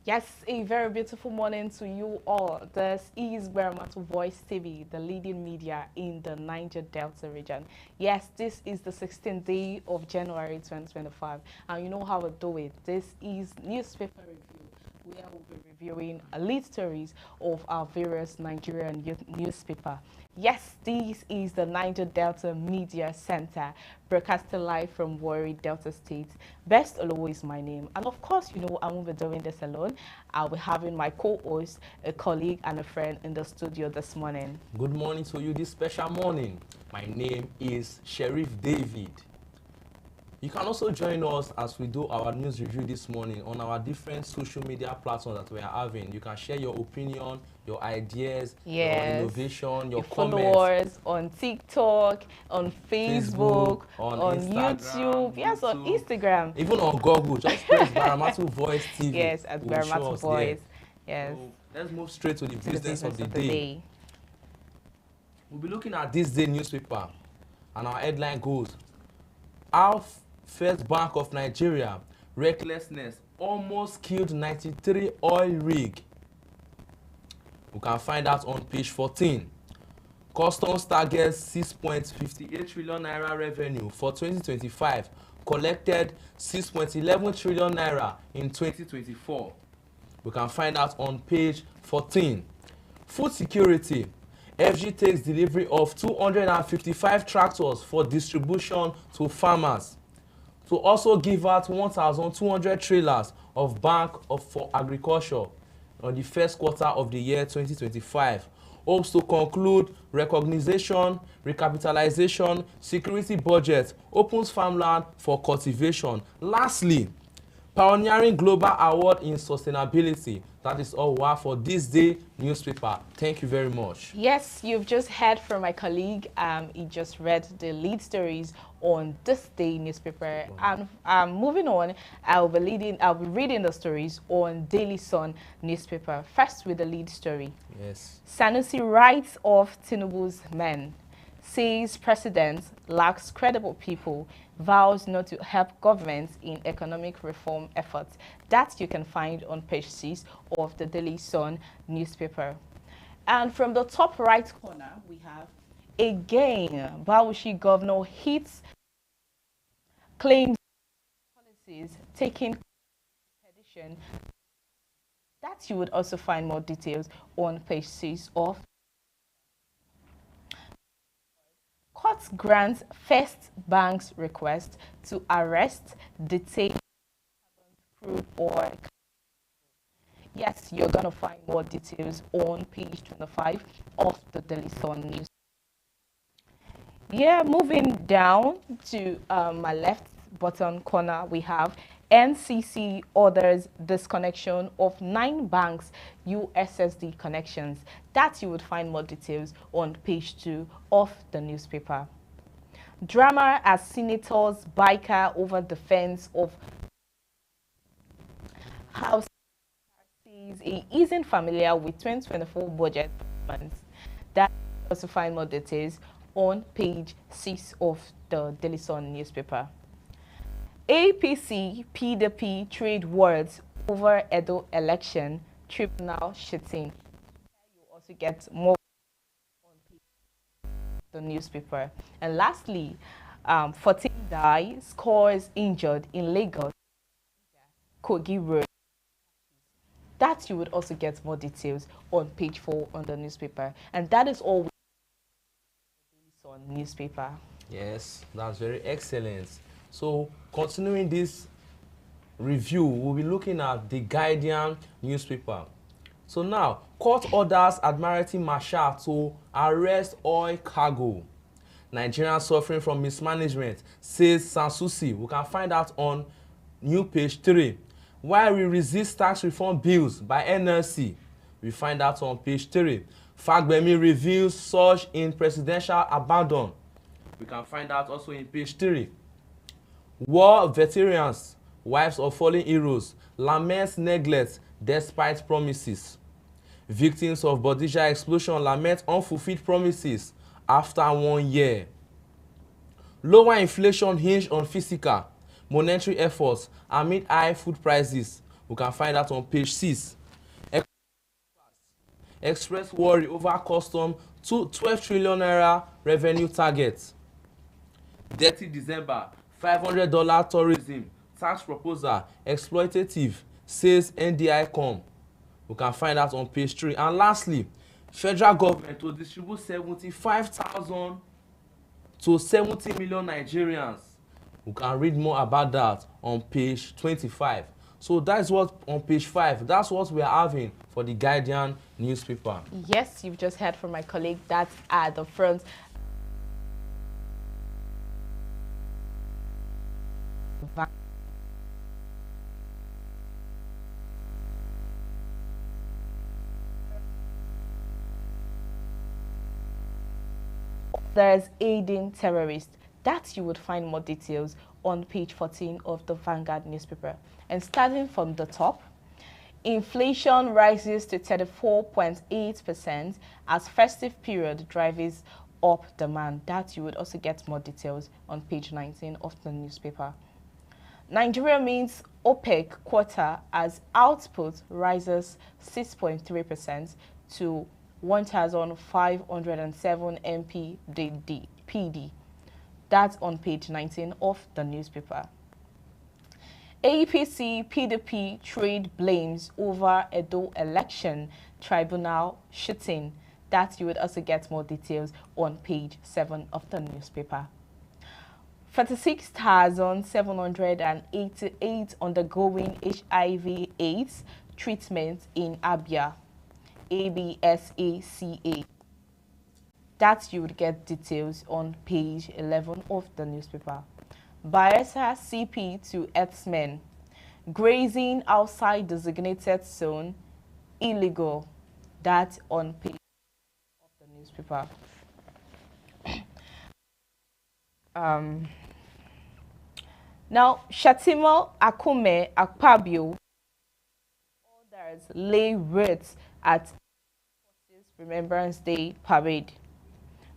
Yes, a very beautiful morning to you all. This is GbaramatuVoiceTV, the leading media in the Niger Delta region. Yes, this is the 16th day of January 2025, and you know how we do it. This is newspaper review, where we'll be reviewing lead stories of our various Nigerian newspaper. Yes, this is the Niger Delta Media Center, broadcasting live from Warri, Delta State. Best Olowo is my name. And of course, you know, I won't be doing this alone. I'll be having my co-host, a colleague, and a friend in the studio this morning. Good morning to you this special morning. My name is Sheriff David. You can also join us as we do our news review this morning on our different social media platforms that we are having. You can share your opinion, your ideas, your innovation, your comments. Followers on TikTok, on Facebook, on YouTube, yes, on Instagram. Even on Google, just press Baramatu Voice TV. Yes, at Baramatu Voice. Yes. So let's move straight to the business of the day. We'll be looking at this day newspaper, and our headline goes, How First Bank of Nigeria, recklessness almost killed 93 oil rig. We can find that on page 14. Customs targets 6.58 trillion naira revenue for 2025, collected 6.11 trillion naira in 2024. We can find that on page 14. Food security. FG takes delivery of 255 tractors for distribution to farmers, to also give out 1,200 trailers of Bank for Agriculture on the first quarter of the year 2025. Hopes to conclude recognition, recapitalization, security budget, opens farmland for cultivation. Lastly, Pioneering Global Award in Sustainability. That is all we have for this day newspaper. Thank you very much. Yes, you've just heard from my colleague. He just read the lead stories on this day newspaper. And moving on, I'll be reading the stories on Daily Sun newspaper. First with the lead story. Yes. Sanusi writes off Tinubu's men, says president lacks credible people, vows not to help governments in economic reform efforts. That you can find on page 6 of the Daily Sun newspaper. And from the top right corner, we have, again, Bauchi governor hits claims policies taking expedition. That you would also find more details on page 6 of Court grants First Bank's request to arrest, detain crude oil. Yes, you're going to find more details on page 25 of the Daily Sun News. Yeah, moving down to my left bottom corner, we have NCC orders disconnection of 9 banks' USSD connections. That you would find more details on page 2 of the newspaper. Drama as senators bicker over defense of House says he isn't familiar with 2024 budget plans. That you also find more details on page 6 of the Daily Sun newspaper. APC PDP trade words over Edo election, tribunal shitting. You also get more on the newspaper. And lastly, 14 die, scores injured in Lagos, Kogi Road. That you would also get more details on page 4 on the newspaper. And that is all we on newspaper. Yes, that's very excellent. So, continuing this review, we'll be looking at the Guardian newspaper. So now, court orders Admiralty Marshal to arrest oil cargo. Nigerians suffering from mismanagement, says Sansusi. We can find that on new page 3. While we resist tax reform bills by NLC, we find that on page 3. Fagbemi reveals surge in presidential abandon. We can find that also in page 3. War veterans, wives of fallen heroes, laments neglect despite promises. Victims of Bodija explosion lament unfulfilled promises after 1 year. Lower inflation hinged on physical, monetary efforts amid high food prices. We can find that on page 6. Express worry over custom to 12 trillion naira revenue target. 30 December, $500 tourism tax proposal exploitative, says NDI-com. We can find that on page 3. And lastly, federal government to distribute 75,000 to 70 million Nigerians. We can read more about that on page 25. So that's what on page 5. That's what we are having for the Guardian newspaper. Yes, you've just heard from my colleague. That's at the front. There's aiding terrorists. That you would find more details on page 14 of the Vanguard newspaper. And starting from the top, inflation rises to 34.8% as festive period drives up demand. That you would also get more details on page 19 of the newspaper. Nigeria meets OPEC quota as output rises 6.3% to 1,507 MPD. That's on page 19 of the newspaper. APC PDP trade blames over Edo election tribunal shooting. That you would also get more details on page 7 of the newspaper. 46,788 undergoing HIV/AIDS treatment in Abia. ABSACA. That you would get details on page 11 of the newspaper. Bayelsa CP to herdsmen. Grazing outside designated zone illegal. That on page of the newspaper. Now, Shatima Akume Akpabio others lay wreaths at Remembrance Day parade.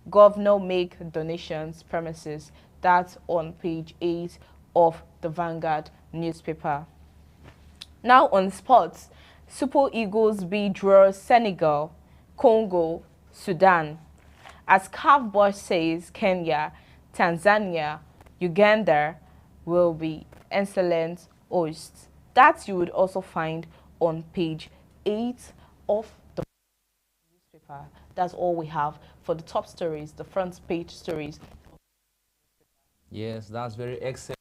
Governor make donations premises. That's on page 8 of the Vanguard newspaper. Now on sports, Super Eagles B draw Senegal, Congo, Sudan. As CAF boss says, Kenya, Tanzania, Uganda will be excellent hosts. That you would also find on page 8 of the newspaper. That's all we have for the top stories, the front page stories. Yes, that's very excellent.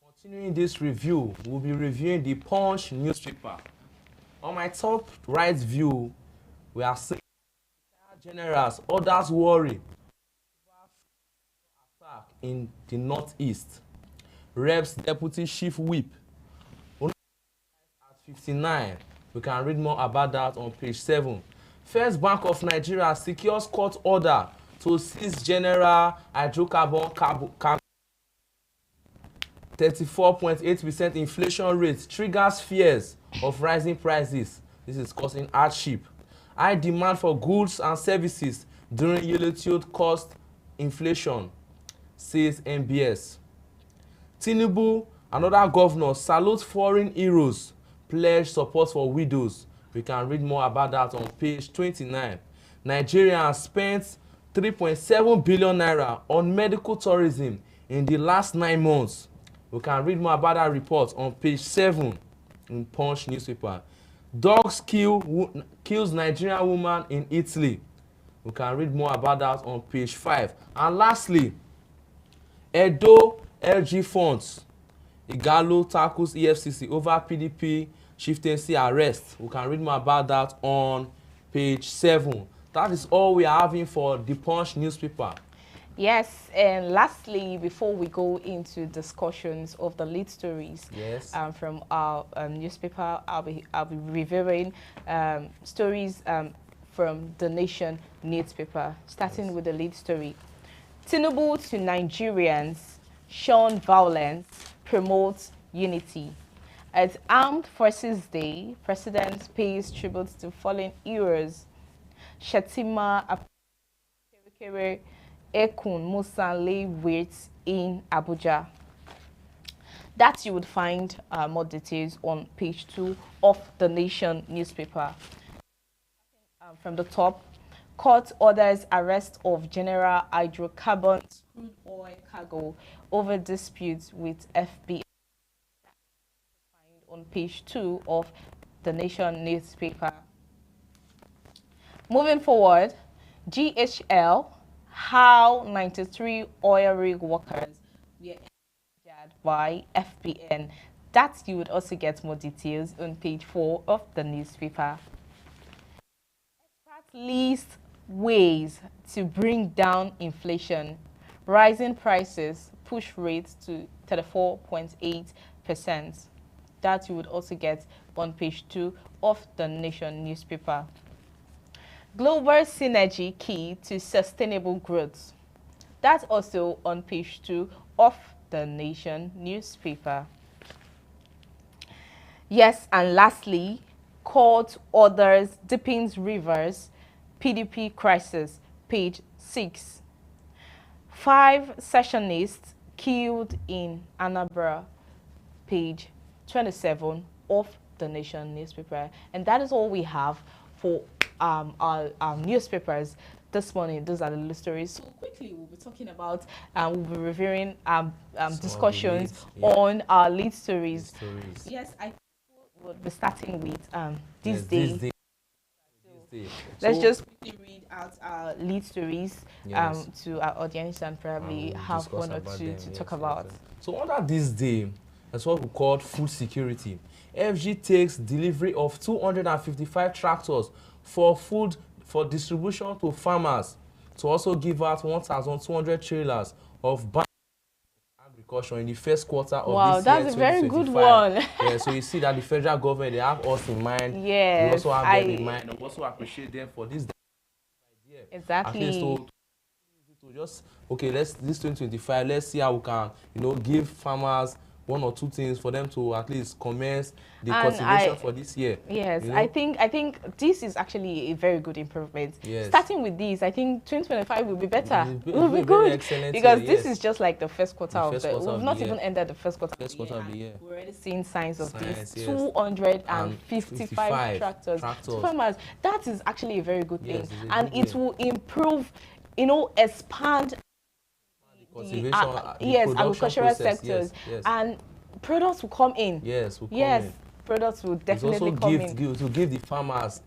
Continuing this review, we'll be reviewing the Punch newspaper. On my top right view, we are seeing generals, others worry attack in the northeast. Reps Deputy Chief Whip at 59. We can read more about that on page 7. First Bank of Nigeria secures court order to seize general hydrocarbon cargo. 34.8% inflation rate triggers fears of rising prices. This is causing hardship. High demand for goods and services during relative cost inflation, says MBS. Tinubu, another governor, salutes foreign heroes, pledge support for widows. We can read more about that on page 29. Nigeria spent 3.7 billion naira on medical tourism in the last 9 months. We can read more about that report on page 7 in Punch newspaper. Dogs kills Nigerian woman in Italy. We can read more about that on page 5. And lastly, Edo LG funds. Igalo tackles EFCC over PDP chieftaincy arrest. We can read more about that on page 7. That is all we are having for the Punch newspaper. Yes, and lastly, before we go into discussions of the lead stories, yes, from our newspaper, I'll be reviewing stories from the Nation newspaper, starting with the lead story. Tinubu to Nigerians, shun violence, promotes unity. At Armed Forces Day, President pays tribute to fallen heroes. Shatima Ekun Musa lay waits in Abuja. That you would find more details on page 2 of the Nation newspaper. From the top, court orders arrest of General Hydrocarbons crude oil cargo over disputes with FBI. On page 2 of the Nation newspaper. Moving forward, GHL, how 93 oil rig workers were injured by FBN. That you would also get more details on page 4 of the newspaper. Experts list ways to bring down inflation. Rising prices push rates to 34.8%. That you would also get on page 2 of the Nation newspaper. Global synergy key to sustainable growth. That's also on page 2 of the Nation newspaper. Yes, and lastly, court orders deepens rivers PDP crisis, page 6. 5 sessionists killed in Anambra, page 27 of the Nation newspaper. And that is all we have for our newspapers this morning. Those are the little stories. So quickly, we'll be talking about, we'll be reviewing discussions on our lead stories. Yes, I think we'll be starting with this day. Let's just quickly read out our lead stories to our audience and probably have one or two to talk about. So under this day, that's what we call food security. FG takes delivery of 255 tractors for food for distribution to farmers, to also give out 1,200 trailers of agriculture in the first quarter of this year. Wow, that's a very good one. Yeah, so you see that the federal government, they have us in mind. Yes, we also have them in mind. We also appreciate them for this idea. Exactly. So just this 2025, let's see how we can, give farmers one or two things for them to at least commence the cultivation for this year. Yes, I think this is actually a very good improvement. Yes. Starting with this, I think 2025 will be better. It will be good because this is just like the first quarter of the year. We've not even ended the first quarter of the year. We're already seeing signs of this. 255 tractors to farmers. That is actually a very good thing, and it will improve, expand agricultural sectors, and products will come in. Products will definitely come in. To give the farmers,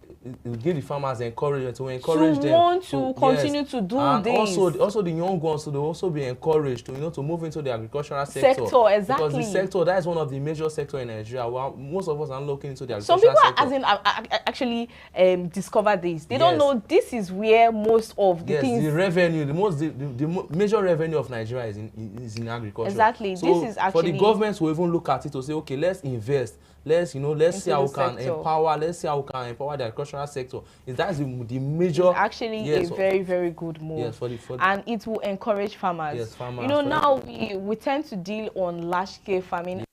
encouragement, to encourage them want to continue to do and this. Also the young ones, so they'll also be encouraged to to move into the agricultural sector. Exactly. Because the sector, that is one of the major sectors in Nigeria. Well, most of us are looking into the agricultural sector. Some people actually discovered this. They don't know this is where most of the things. The revenue, the major revenue of Nigeria is in agriculture. Exactly. So this is actually for the government to even look at it to say, okay, let's invest. Let's see how we can empower. Let's see how we can empower the agricultural sector. That's the major. It's actually a very, very good move. Yes, and it will encourage farmers. Yes, farmers. Now we tend to deal on large-scale farming.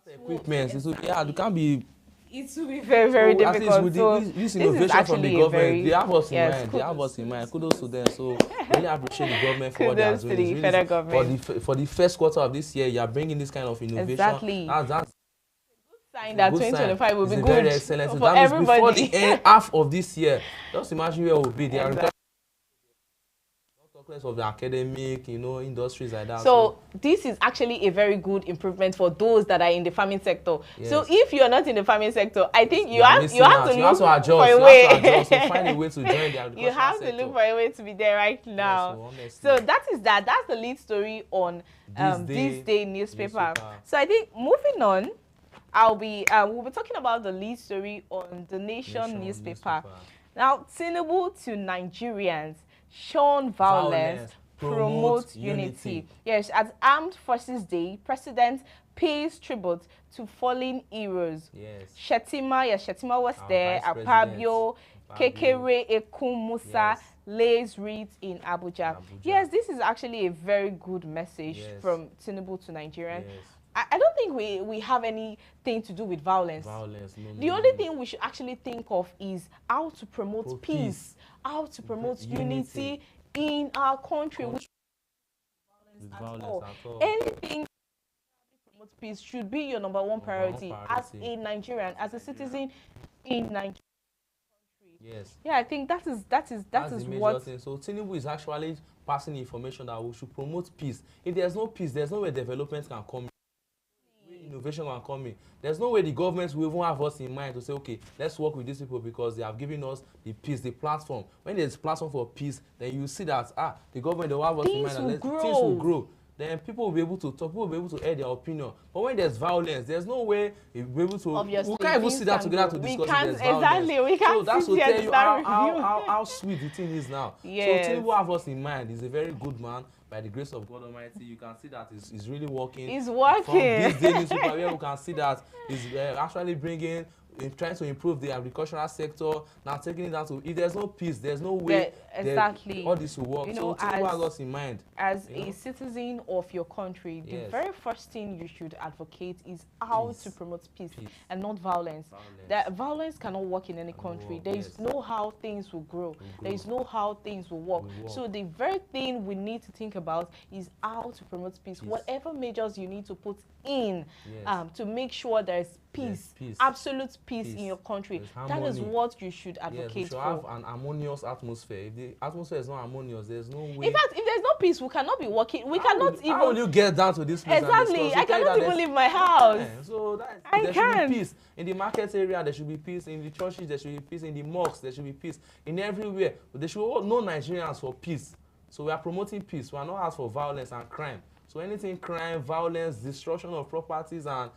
Equipment. You can't be. It will be very, very difficult. With this innovation from the government, they have us in mind. They have us in mind. Kudos to them. So really appreciate the government for what they are doing. Kudos to the federal government. For the first quarter of this year, you are bringing this kind of innovation. Exactly. That's a good sign that 2025 will be good. Very excellent. For everybody. Before the half of this year, just imagine where we'll be. Of the academic, industries like that. So this is actually a very good improvement for those that are in the farming sector. Yes. So if you're not in the farming sector, I think you have to look for a way. So find a way to join the agricultural You have to look for a way to be there right now. Yes, so that's the lead story on this day newspaper. So I think moving on, we'll be talking about the lead story on the Nation newspaper. Now, Tinubu to Nigerians. Shun violence, promote unity. Yes, at Armed Forces Day, President pays tribute to fallen heroes. Yes. Shettima was there. Apabio, Kekere Ekumusa lays wreath in Abuja. Yes, this is actually a very good message from Tinubu to Nigerians. Yes. I don't think we have anything to do with violence. The only thing we should actually think of is how to promote peace, how to promote unity in our country. With violence at all. Anything peace should be your number one priority as a Nigerian, as a citizen in Nigeria. Yes. Yeah, I think that is the major what thing. So Tinubu is actually passing information that we should promote peace. If there's no peace, there's no way development can come in. Innovation can come in. There's no way the government will even have us in mind to say, okay, let's work with these people because they have given us the peace, the platform. When there's platform for peace, then you see that the government will have us in mind and things will grow. Then people will be able to talk, people will be able to air their opinion. But when there's violence, there's no way we'll be able to. Obviously, we can't even sit down together to discuss if there's violence. Exactly, we can't. So that's to tell you how sweet the thing is now. Yes. So Tinubu have us in mind. He's a very good man. By the grace of God Almighty, you can see that he's really working. He's working. From this daily newspaper, where we can see that he's actually trying to improve the agricultural sector. Now taking it down to, if there's no peace, there's no way all this will work. So Tinubu has us in mind. As a citizen of your country, the very first thing you should advocate is how to promote peace and not violence. That violence cannot work in any country. There is no how things will grow. There is no how things will work. So the very thing we need to think about is how to promote peace. Whatever measures you need to put in to make sure there is peace, absolute peace in your country. That is what you should advocate for. We should have an harmonious atmosphere. If the atmosphere is not harmonious, there's no way. In fact, if there's no peace, we cannot be working. We cannot even. How will you get down to this place? Exactly. I cannot even leave my house. So there should be peace. In the market area, there should be peace. In the churches, there should be peace. In the mosques, there should be peace. In everywhere, they should all know Nigerians for peace. So we are promoting peace. We are not out for violence and crime. So anything crime, violence, destruction of properties, and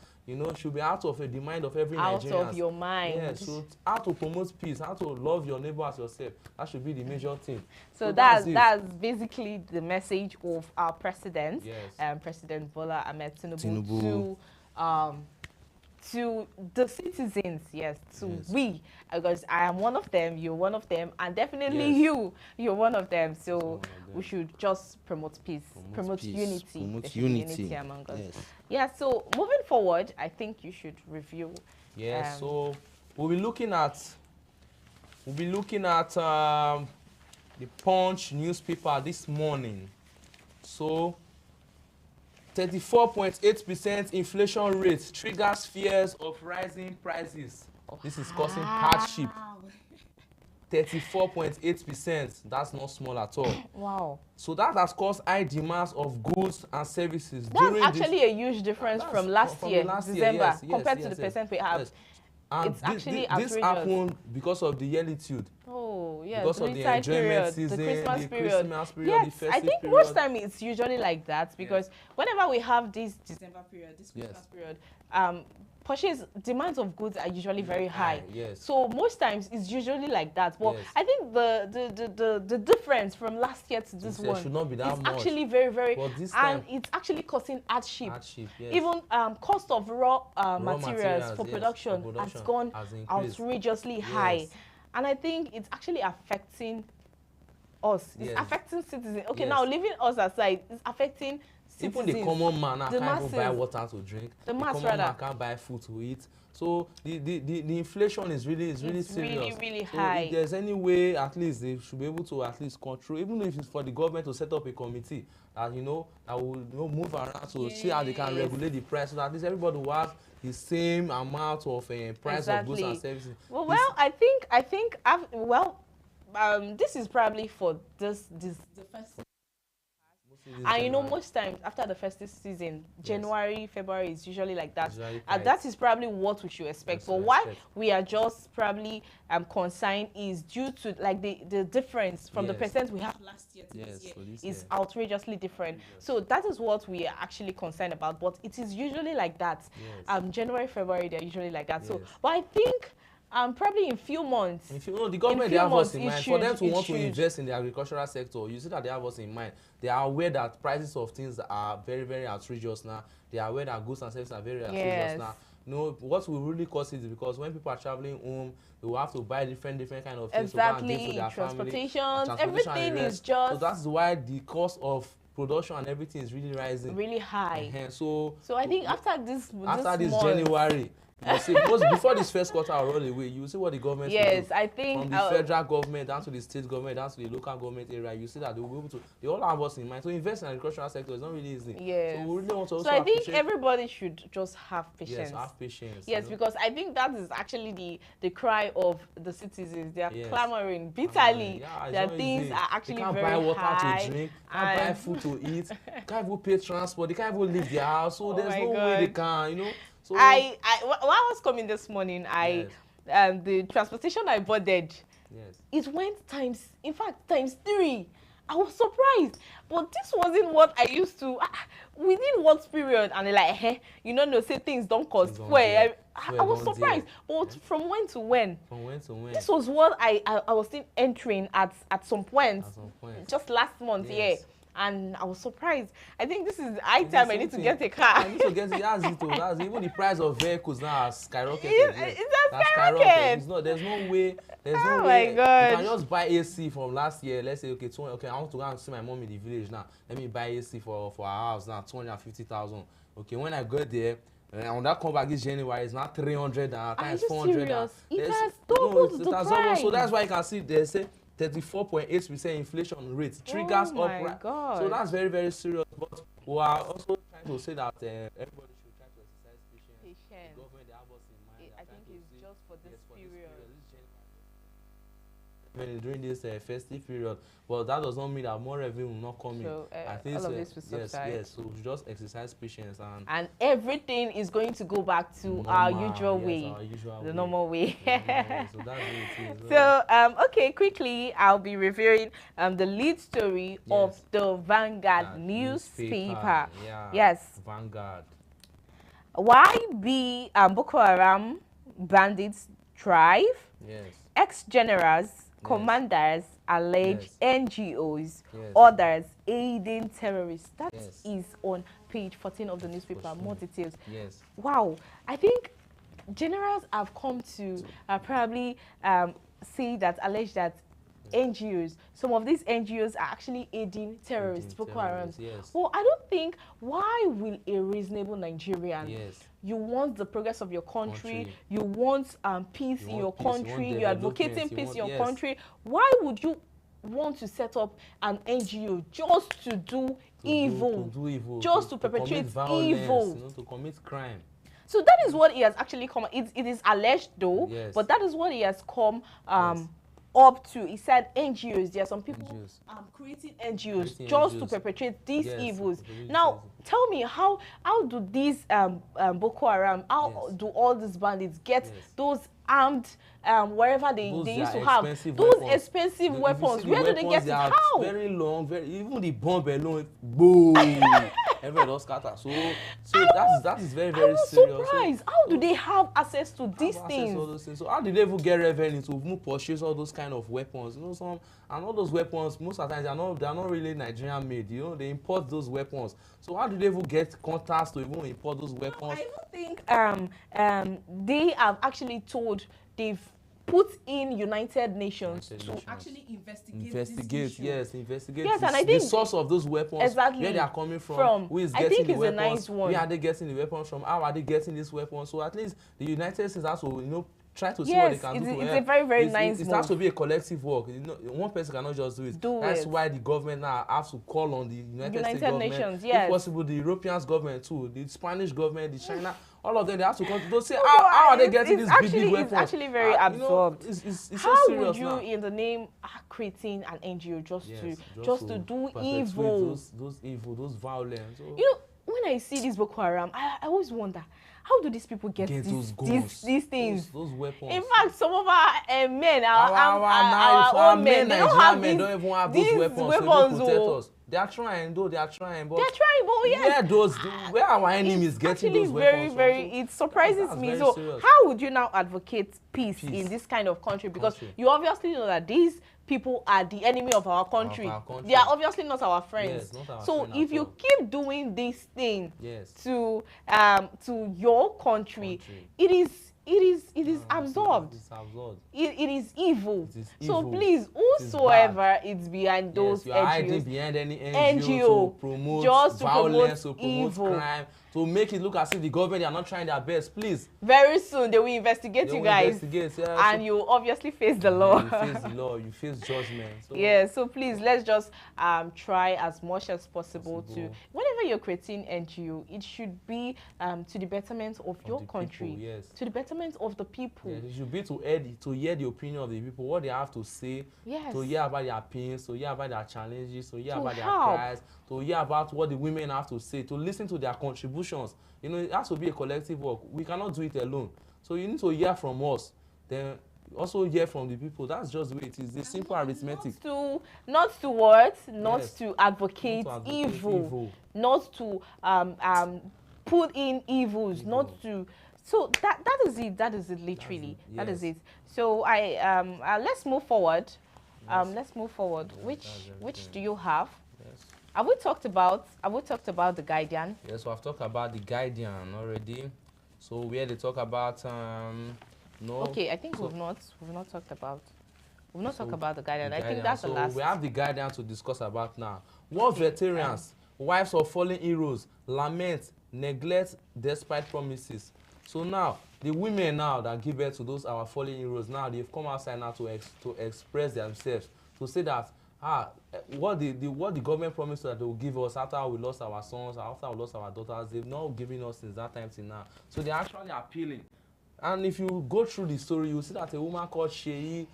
should be out of the mind of every Nigerian. Out of your mind. Yeah, so how to promote peace, how to love your neighbor as yourself. That should be the major thing. So that's basically the message of our president, President Bola Ahmed Tinubu. To the citizens, we, because I am one of them, you're one of them, and definitely you're one of them. So we should just promote peace, promote unity among us. Yeah, so moving forward, I think you should review. So we'll be looking at the Punch newspaper this morning. So 34.8% inflation rate triggers fears of rising prices. This is causing hardship. 34.8%. That's not small at all. Wow. So that has caused high demands of goods and services. That's actually a huge difference from last year, December, compared to the percent we have. And it's actually this happened because of the yearitude. Oh, yeah. Because of the enjoyment season, the Christmas period, yes, the festive I think most time it's usually like that because whenever we have this December period, this Christmas period, purchase demands of goods are usually very high. So most times it's usually like that. But I think the difference from last year to this one should not be that much. Actually very and it's actually causing hardship. Even cost of raw materials for production has gone outrageoususly high. And I think it's actually affecting us. It's affecting citizens. Okay, now leaving us aside, it's affecting citizens. Even the common man can't even buy water to drink. The common man can't buy food to eat. So the inflation is really serious. Really so high. If there's any way, at least they should be able to at least control, even if it's for the government to set up a committee that that will move around to see how they can regulate the price, so that at least everybody will have the same amount of price of goods and services. Well, I think this is probably for the first. And most times after the festive season, January, February is usually like that. And that is probably what we should expect. But why we are just probably concerned is due to like the difference from the percent we have last year to this year is outrageously different. So that is what we are actually concerned about. But it is usually like that. January, February, they're usually like that. So but I think probably in few months. The government, they have us in mind. For them to want to invest in the agricultural sector, you see that they have us in mind. They are aware that prices of things are very outrageous now. They are aware that goods and services are very outrageous now. What will really cause it is because when people are traveling home, they will have to buy different kind of things to go and give to their transportation, everything is just. So that's why the cost of production and everything is really rising. Really high. So I think after this January, You see, before this first quarter will roll away, you see what the government will do. Yes, I think from the federal government down to the state government down to the local government area, you see that they will be able to. They all have us in mind. So invest in the agricultural sector is not really easy. Yes. So we really want to also I think everybody should just have patience. Yes, have patience. Yes, you know? because I think that is actually the cry of the citizens. They are clamoring bitterly. Their things are actually very high. They can't buy water to drink, can't buy food to eat, can't even pay transport, they can't even leave their house. So there's no way they can, you know. So while I was coming this morning, the transportation I boarded, it went times 3. I was surprised, but this wasn't what I used to. Within what period? And they're like, hey, you know, no, say things don't cost. I was surprised, but from when to when? From when to when? This was what I was still entering at some point, just last month, and I was surprised. I think this is the high time I need to get a car. I need to get it. That's even the price of vehicles now has skyrocketed. It's skyrocketed. It's not. There's no way. Oh my God! You can just buy AC from last year. Let's say okay, I want to go and see my mom in the village now. Let me buy AC for our house now, 250,000. Okay, when I go there. On that comeback this January, it's not 300 times 400. It has doubled the price. So that's why you can see they say 34.8% inflation rate triggers up. So that's very, very serious. But we are also trying to say that everybody should try to exercise patience. The government, they have us in mind. I think it's just for this period. During this festive period, but that does not mean that more revenue will not come in. So I think all of this will subside. Yes. So we just exercise patience and everything is going to go back to our usual way, the normal way. So that's what it is. So okay, quickly I'll be reviewing the lead story of the Vanguard newspaper. Yes. Vanguard. Why be Boko Haram bandits thrive? Yes. Ex-generals, commanders, alleged NGOs, others aiding terrorists. That is on page 14 of the newspaper. More details. Yes. Wow. I think generals have come to probably say that, allege that NGOs, some of these NGOs are actually aiding terrorists, Boko Haram. Well, I don't think, why will a reasonable Nigerian, you want the progress of your country, you want peace in your country, you're advocating peace in your country, why would you want to set up an NGO just to do evil, just to perpetrate evil, to commit crime? So that is what he has actually come, it is alleged though, but that is what he has come up to. He said NGOs, there are some people creating NGOs just to perpetrate these evils. Now, tell me, how do these Boko Haram, how do all these bandits get those armed, wherever they used to have those expensive weapons? Where do they get it? How? Very long, even the bomb alone, boom, everyone scatter. So that is very, very serious. I'm surprised. How do they have access to these things? So how did they even get revenue to purchase all those kind of weapons? You know, and all those weapons, most of the times they are not really Nigerian made. You know, they import those weapons. So how do they even get contacts to even import those weapons? I don't think they have actually told, they've put in United Nations to actually investigate. Yes, and I think the source of those weapons, where they are coming from, who is getting the weapons, a nice one. Where are they getting the weapons from, how are they getting these weapons? So at least the United States has to, you know, try to see what they can do. It's a very, very nice It has to be a collective work. You know, one person cannot just do it. That's why the government now has to call on the United States government, Nations, if possible the European government too, the Spanish government, the China. All of them, they have to come to say, how are they getting these big weapons? It's actually very absorbed. You know, it's how so serious would you, now. in the name, creating an NGO just to do evil? Those violence. You know, when I see this Boko Haram, I always wonder, how do these people get these things? Those weapons. In fact, some of our men, our own men, they don't even have those weapons to protect us. They are trying, though. But they're trying, but yes. Where our enemies getting those weapons from? It surprises me. So serious. How would you now advocate peace in this kind of country? Because you obviously know that these people are the enemy of our country. They are obviously not our friends. So if you keep doing this thing to your country, it is absurd. It is evil. So please, whosoever is behind those NGOs, hiding behind any NGO to promote just violence, to promote evil, crime, to make it look as if the government are not trying their best. Please. Very soon they will investigate you guys. Yeah, and you obviously face the law. You face the law, you face judgment. So yeah, so please let's just try as much as possible to, whenever you're creating NGO, it should be to the betterment of your country, people, yes. to the betterment of the people. Yes, it should be to hear the opinion of the people, what they have to say, yes. to hear about their pains, to hear about their challenges, to hear about their cries, to hear about what the women have to say, to listen to their contributions. You know, it has to be a collective work. We cannot do it alone. So you need to hear from us, then also hear from the people. That's just the way it is. It's simple arithmetic. Not to what? Not yes. to advocate, evil. Not to put in evils. Not to. So that is it. That is it. Literally, yes. That is it. So let's move forward. Yes. Let's move forward. Yes, which do you have? Yes. Have we talked about the Guardian? Yes, so I've talked about the Guardian already. So where they talk about no. Okay, I think we've not talked about talked about the Guardian. I think that's the last. So we have the Guardian to discuss about now. War veterans, wives of fallen heroes, lament, neglect despite promises. So now the women now that give birth to those our fallen heroes, now they've come outside now to express themselves, to say that what the government promised that they will give us after we lost our sons, after we lost our daughters, they've not given us since that time till now. So they're actually appealing. And if you go through the story, you see that a woman called Sheyi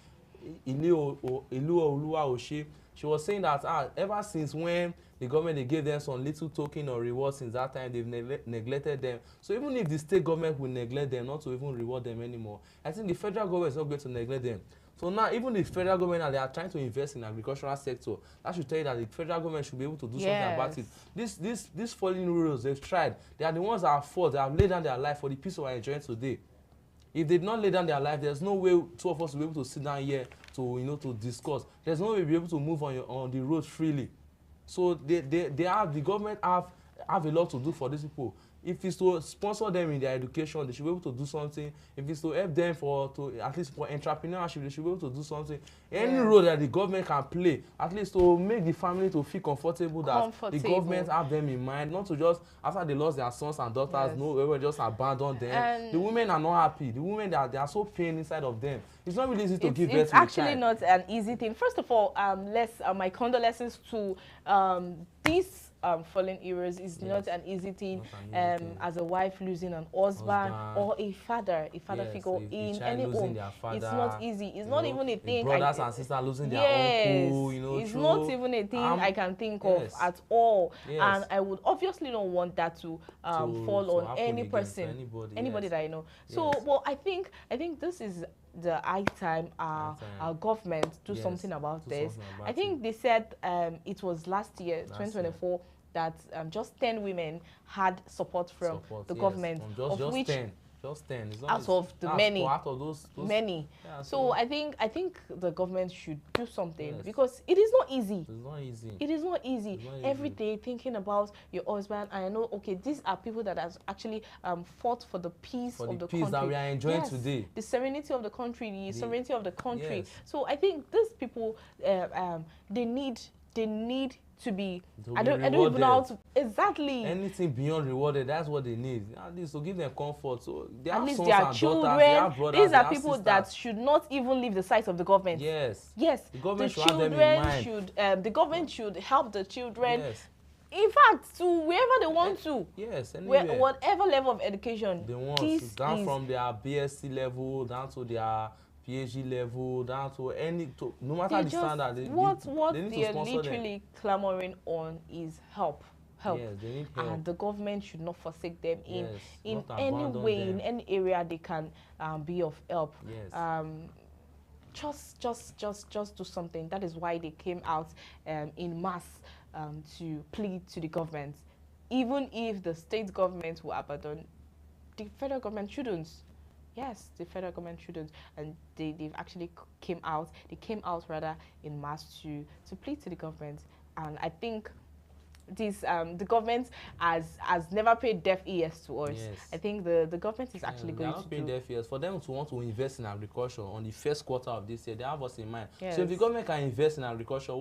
Oluwa Oshe, she was saying that ever since when the government they gave them some little token or reward, since that time they've neglected them. So even if the state government will neglect them, not to even reward them anymore, I think the federal government is not going to neglect them. So now even the federal government now, they are trying to invest in the agricultural sector. That should tell you that the federal government should be able to do something about it. These fallen heroes, they've tried. They are the ones that have fought, they have laid down their life for the peace we are enjoying today. If they did not lay down their life, there's no way two of us will be able to sit down here to to discuss. There's no way we'll be able to move on the road freely. So the government have a lot to do for these people. If it's to sponsor them in their education, they should be able to do something. If it's to help them at least for entrepreneurship, they should be able to do something. Any role that the government can play, at least to make the family to feel comfortable that the government have them in mind, not to just after they lost their sons and daughters, no, we will just abandon them. And the women are not happy. The women they are so pain inside of them. It's not really easy to give birth to a child. It's actually not an easy thing. First of all, my condolences to these fallen heroes. Is not an easy thing. As a wife losing an husband or a father figure in any home. It's not easy. It's not even a thing. Brothers and sisters losing their uncle. It's not even a thing I can think of at all. And I would obviously not want that to fall on any person, anybody that I know. So, well, I think this is the high time our government do something about this. I think they said it was last year, 2024, that just 10 women had support from the government, of which 10. Just 10. It's out of the many. Out of those many. Yeah, so I think the government should do something because it is not easy. It's not easy. It is not easy. Every day thinking about your husband. I know. Okay, these are people that have actually fought for the peace of the country that we are enjoying today. The serenity of the country, the sovereignty of the country. Yes. So I think these people, they need to be I don't even know how to exactly anything beyond rewarded. That's what they need, at least to give them comfort. So they at have least sons their and children, daughters, they have brothers, these are they people have that should not even leave the sight of the government. Yes, the government should have children them in mind. should the government should help the children. Yes. In fact, to wherever they want to. Yes, anywhere. Whatever level of education they want, down from their BSc level down to their PhD level, down to no matter the standard. What they're literally clamoring on is help. Yes, they need help. And the government should not forsake them in any way, in any area they can be of help. Yes. Just do something. That is why they came out in mass to plead to the government. Even if the state government will abandon, the federal government shouldn't. Yes, the federal government shouldn't, and they've actually came out rather in mass to plead to the government. And I think the government has never paid deaf ears to us. Yes. I think the government is actually going to pay deaf ears. For them to want to invest in agriculture on the first quarter of this year, they have us in mind. Yes. So if the government can invest in agriculture,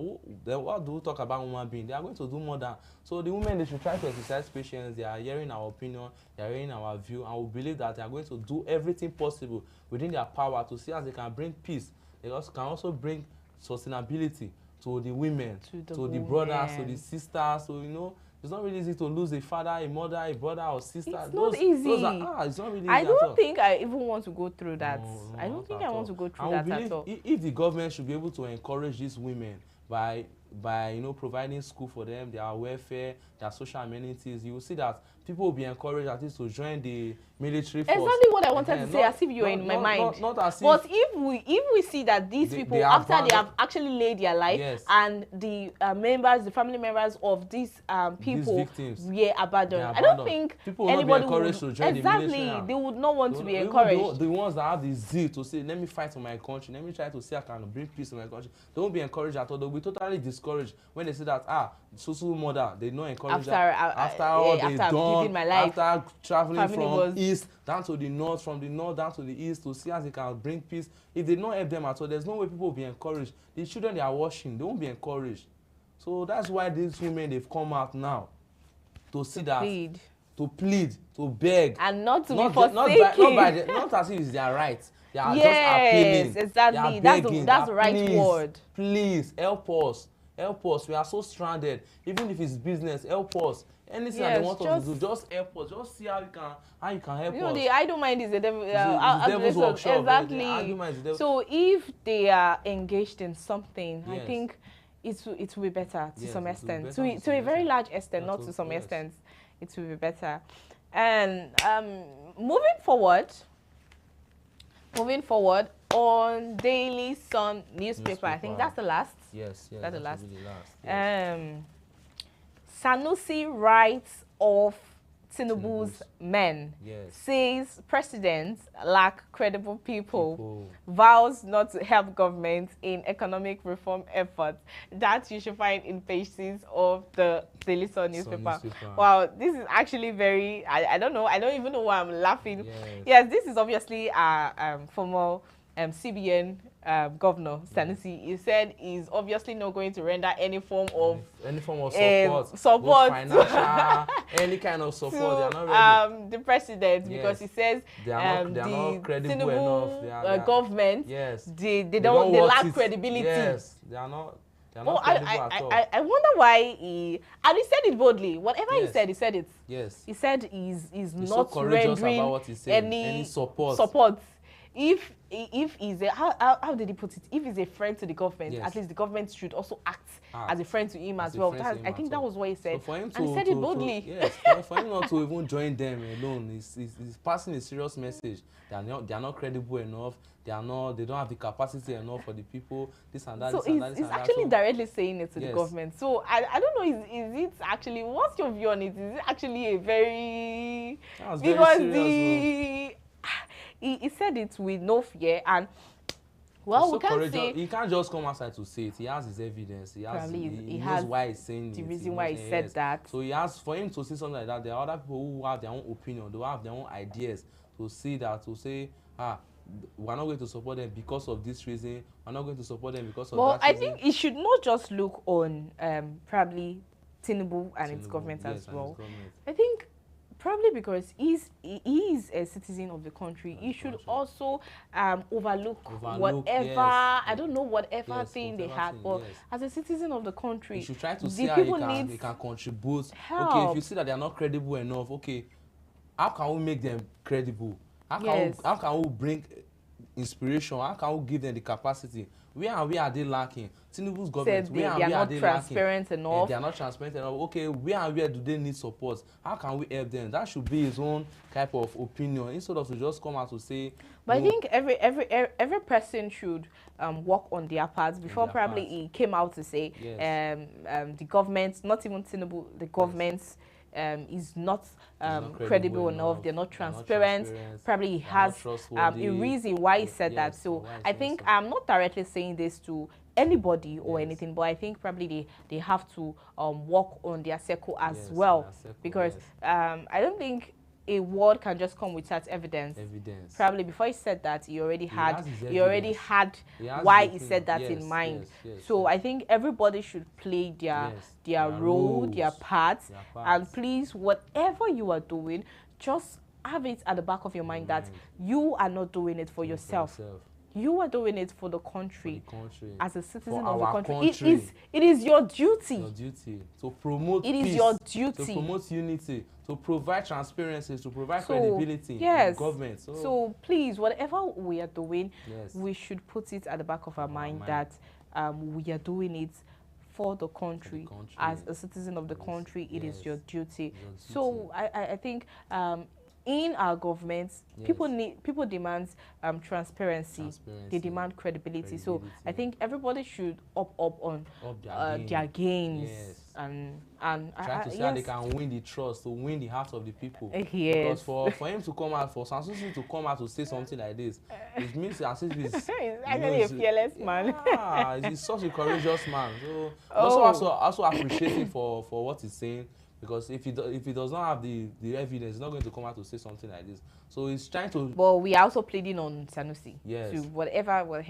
then what do we talk about human being? They are going to do more than. So the women, they should try to exercise patience. They are hearing our opinion, they are hearing our view, and we believe that they are going to do everything possible within their power to see as they can bring peace. They can also bring sustainability to the women, to the brothers, to the sisters. So it's not really easy to lose a father, a mother, a brother, or sister. It's not easy. It's not really easy. I don't think I even want to go through that. No, I don't think I want to go through that at all. If the government should be able to encourage these women by providing school for them, their welfare, their social amenities, you will see that people will be encouraged at least to join the military force. Exactly what I wanted to say, as if you were in my mind. Not as if. But if we see that these people, after they have actually laid their life, yes, and the family members of these people were abandoned, I don't think people anybody would to join exactly the military. They would not want to be encouraged. The ones that have the zeal to say, let me fight for my country, let me try to see I can bring peace to my country, they won't be encouraged at all. They'll be totally discouraged when they say that so mother, they not encourage after all they've done, after traveling from east down to the north, from the north down to the east, to see as they can bring peace. If they don't help them at all, there's no way people will be encouraged. The children they are watching, they won't be encouraged. So that's why these women, they've come out now to see that, to plead, to beg, and not to be forsaken. Not as if it's their right. They are just appealing. Exactly. That's the right word. Please help us. Help us. We are so stranded. Even if it's business, help us. Anything that they want us to do, just help us. Just see how you can help us. The I don't mind is the devil's workshop. Exactly. So if they are engaged in something, yes, I think it will be better to some extent. To a very large extent, not to some extent. It will be better. And moving forward on Daily Sun newspaper, I think that's the last. Yes, that's the last. Really last. Yes. Sanusi writes of Tinubu's men, yes, says presidents lack credible people, vows not to help government in economic reform efforts. That you should find in page 6 of the Daily Sun newspaper. Wow, this is actually very, I don't know, I don't even know why I'm laughing. Yes, this is obviously a former CBN governor Sanusi. He said he's obviously not going to render any form of support, financial, any kind of support. They are not ready. The president, because he says they are not credible enough. Government, yes, they lack credibility. Yes, they are not. I wonder why and he said it boldly. Whatever he said it. Yes. He said he's not so rendering about what he said. Any support. If he's how did he put it? If he's a friend to the government, at least the government should also act as a friend to him as well. I think that was what he said. So for him and he said it boldly. Yes, for him not to even join them alone, he's passing a serious message. They are not credible enough. They don't have the capacity enough for the people. This and that. So he's actually directly saying it to the government. So I don't know. Is it actually? What's your view on it? Is it actually a very He said it with no fear, and we can't say he can't just come outside to say it. He has his evidence. He knows why he's saying the reason why he said that. So he has, for him to say something like that. There are other people who have their own opinion. They have their own ideas to see that, to say we're not going to support them because of this reason. We're not going to support them because of that reason. Well, I think it should not just look on probably Tinubu and its government as well. I think probably because he is a citizen of the country, he should also overlook whatever, I don't know, whatever thing they had, but as a citizen of the country, you should try to see how he can contribute. Help. Okay, if you see that they are not credible enough, okay, how can we make them credible? How can we bring inspiration? How can we give them the capacity? Where are they lacking? Tinubu's government, they are not transparent enough. They are not transparent enough. Okay, where do they need support? How can we help them? That should be his own type of opinion, instead of to just come out to say. But no. I think every person should work on their parts before probably he came out to say the government, not even Tinubu, the government is not credible enough. They're not transparent. Probably he has a reason why he said that. So I think I'm not directly saying this to anybody or Yes. anything, but I think probably they have to work on their circle as Yes, well, their circle, because yes. I don't think a word can just come without evidence. Probably before he said that, he already had why he said that in mind. So I think everybody should play their role, their part, and please, whatever you are doing, just have it at the back of your mind that you are not doing it for yourself. You are doing it for the country, as a citizen of the country. It is your duty. Your duty to promote peace. It is your duty to promote unity, to provide transparency, to provide credibility in government. So please, whatever we are doing, we should put it at the back of our mind that we are doing it for the country. As a citizen of the country, it is your duty. So I think in our governments, people demand transparency. They demand credibility. So I think everybody should up on their gains and try to see how they can win the trust, to win the heart of the people. Because for him to come out, for Sansusi to come out to say something like this, it means as if he's actually a fearless man. Yeah, he's such a courageous man. So also appreciate him for what he's saying. Because if he does not have the evidence, he's not going to come out to say something like this. So he's trying to. But we are also pleading on Sanusi. Yes. To whatever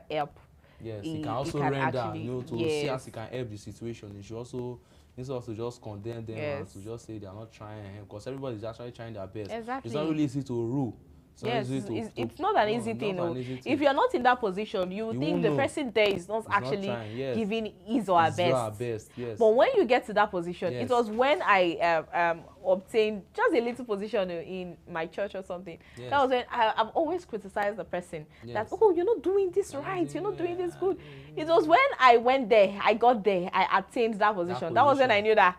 help. Yes, he can also render, actually, to see as he can help the situation. He should also, instead of to just condemn them and to just say they are not trying, because everybody is actually trying their best. Exactly. It's not really easy to rule. It's not an easy thing. If you're not in that position, you think the person there is not actually giving his or her best. But when you get to that position, it was when I obtained just a little position in my church or something. That was when I've always criticized the person that, oh, you're not doing this right, you're not doing this good. It was when I went there, I got there, I attained that position. That was when I knew that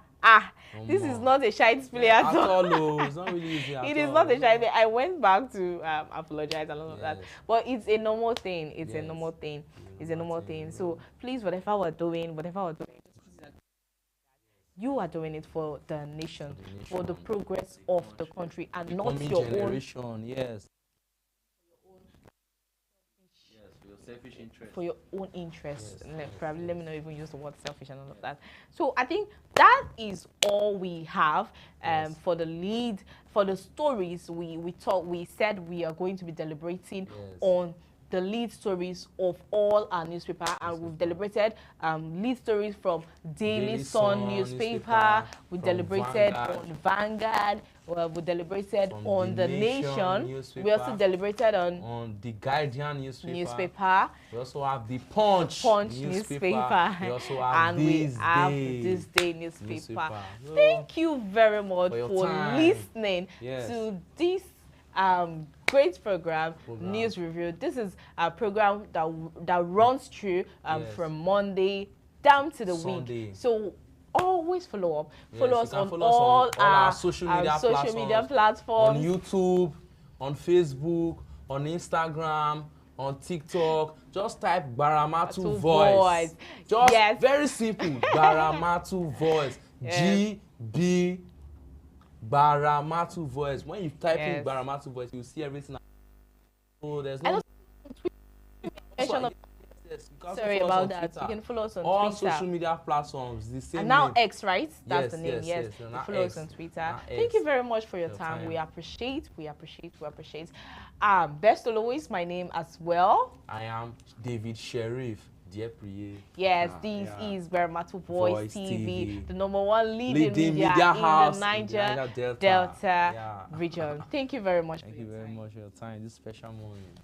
this is not a shite play at all. It's not really easy it is not a shite play. I went back to apologize and all of that. But it's a normal thing. It's a normal thing. It's a normal thing. So please, whatever we're doing, you are doing it for the nation, for the progress of the country, and not your generation, own. Yes. Selfish interest. For your own interest. Probably let me not even use the word selfish and all of that. So I think that is all we have for the lead, for the stories. We said we are going to be deliberating on the lead stories of all our newspaper, and we've deliberated lead stories from Daily Sun newspaper. We deliberated on Vanguard. We deliberated on the Nation. We also deliberated on the Guardian newspaper. We also have the Punch newspaper. We also have This Day newspaper. Thank you very much for listening to this great program, News Review. This is a program that runs through from Monday down to the week. So always follow up. Follow us on all our social media platforms. On YouTube, on Facebook, on Instagram, on TikTok. Just type Gbaramatu Voice. Just very simple. Gbaramatu Voice. GB Gbaramatu Voice. When you type in Gbaramatu Voice, you'll see everything. So there's no. Sorry about that. You can follow us on all Twitter. Social media platforms. The same and now name. X, right? That's the name. Yes. Follow us on Twitter. Thank you very much for your time. We appreciate. Best of always, my name as well. I am David Sheriff. Yes, this is Gbaramatu Voice TV, the #1 leading media in the Niger Delta region. Thank you very much. Thank you very much for your time. This special moment.